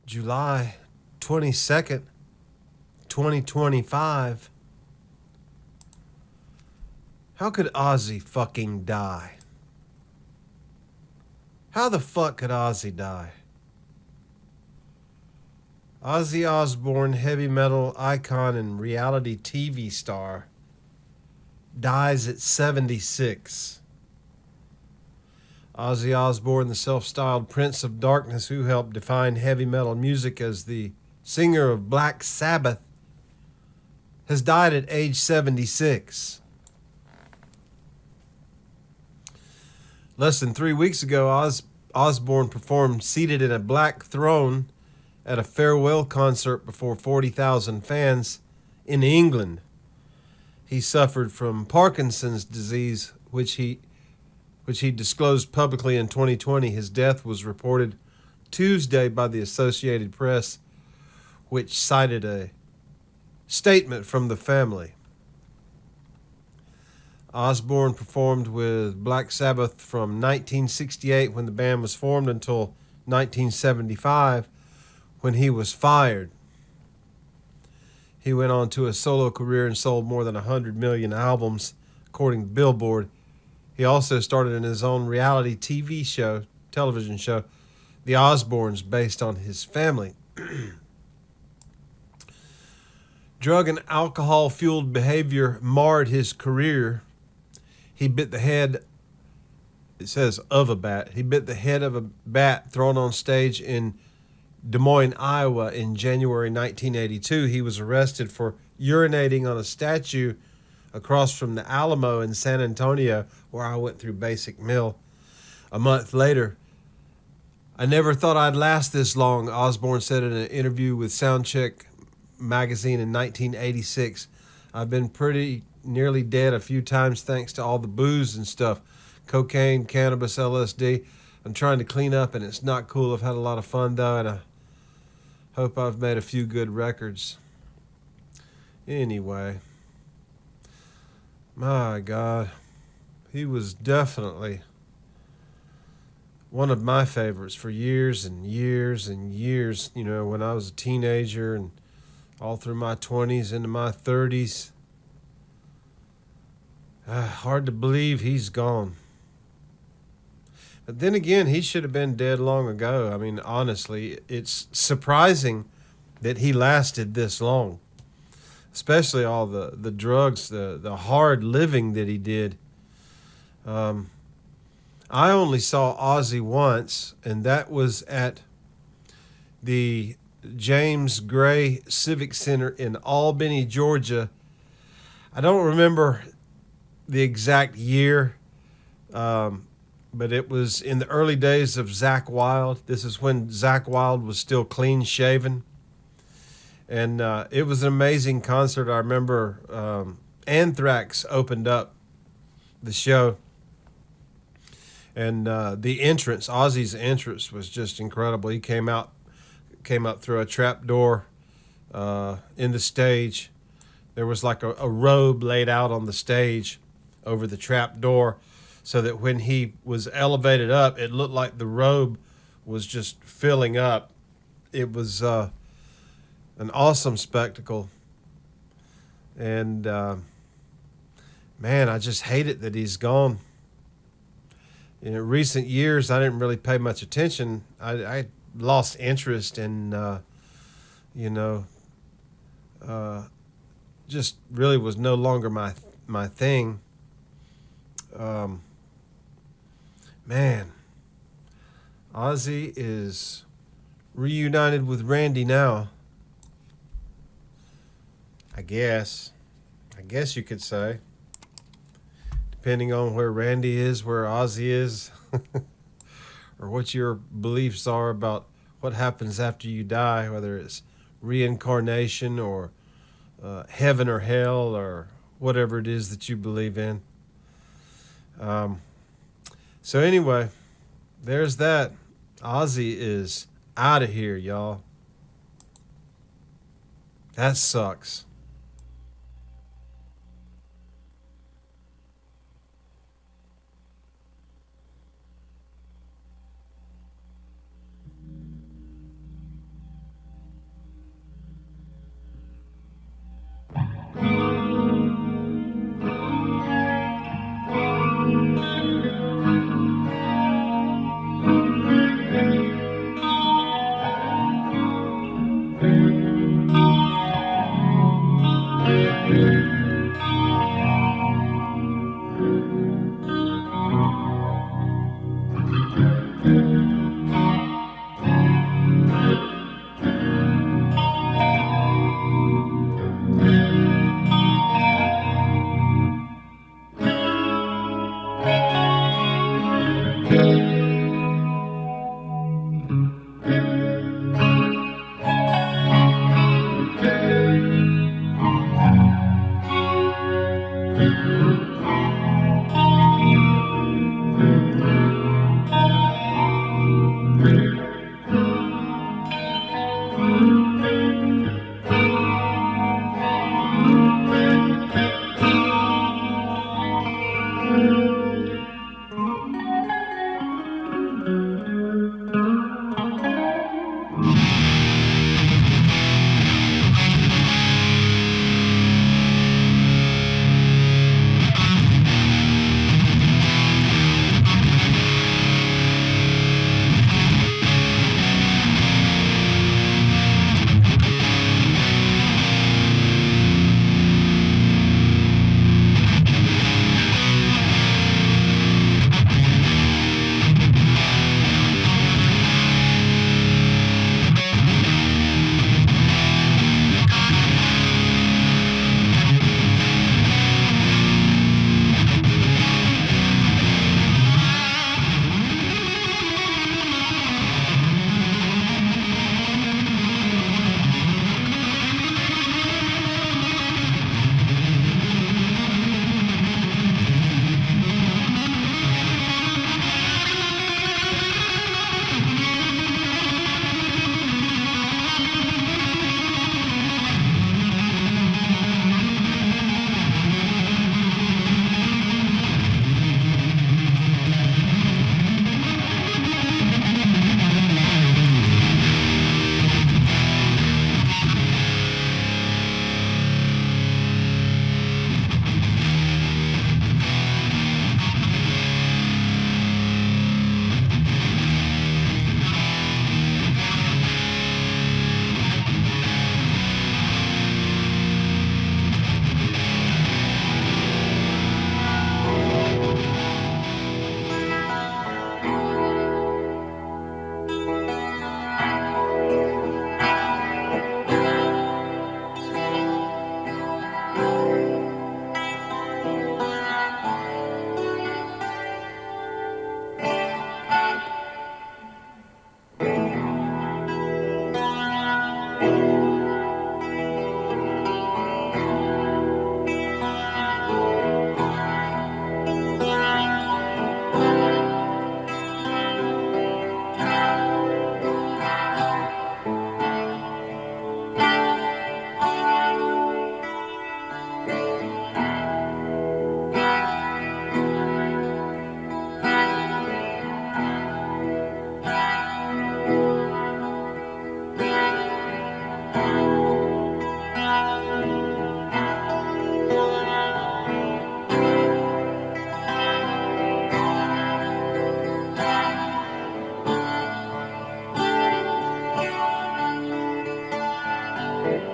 July 22nd, 2025. How could Ozzy fucking die? How the fuck could Ozzy die? Ozzy Osbourne, heavy metal icon and reality TV star, dies at 76. Ozzy Osbourne, the self-styled Prince of Darkness who helped define heavy metal music as the singer of Black Sabbath, has died at age 76. Less than 3 weeks ago, Osbourne performed seated in a black throne at a farewell concert before 40,000 fans in England. He suffered from Parkinson's disease, which he disclosed publicly in 2020. His death was reported Tuesday by the Associated Press, which cited a statement from the family. Osbourne performed with Black Sabbath from 1968, when the band was formed, until 1975, when he was fired. He went on to a solo career and sold more than 100 million albums, according to Billboard. He also started in his own reality television show, The Osbournes, based on his family. Drug and alcohol-fueled behavior marred his career. He bit the head, it says, of a bat. He bit the head of a bat thrown on stage in Des Moines, Iowa in January 1982. He was arrested for urinating on a statue across from the Alamo in San Antonio, where I went through basic meal. A month later, "I never thought I'd last this long," Osbourne said in an interview with Soundcheck magazine in 1986. "I've been pretty nearly dead a few times thanks to all the booze and stuff. Cocaine, cannabis, LSD. I'm trying to clean up and it's not cool. I've had a lot of fun though, and I hope I've made a few good records." Anyway, my God, he was definitely one of my favorites for years and years and years. You know, when I was a teenager and all through my 20s into my 30s. Hard to believe he's gone. But then again, he should have been dead long ago. I mean, honestly, it's surprising that he lasted this long, especially all the drugs, the hard living that he did. I only saw Ozzy once, and that was at the James Gray Civic Center in Albany, Georgia. I don't remember the exact year, but it was in the early days of Zakk Wylde. This is when Zakk Wylde was still clean shaven. And it was an amazing concert. I remember Anthrax opened up the show. And the entrance, Ozzy's entrance, was just incredible. He came up through a trap door in the stage. There was like a robe laid out on the stage over the trap door, so that when he was elevated up, it looked like the robe was just filling up. It was an awesome spectacle. And man, I just hate it that he's gone. In recent years, I didn't really pay much attention. I lost interest in, just really was no longer my thing. Man, Ozzy is reunited with Randy now. I guess you could say. Depending on where Randy is, where Ozzy is, or what your beliefs are about what happens after you die, whether it's reincarnation or heaven or hell or whatever it is that you believe in. So anyway, there's that. Ozzy is out of here, y'all. That sucks.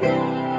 Bye.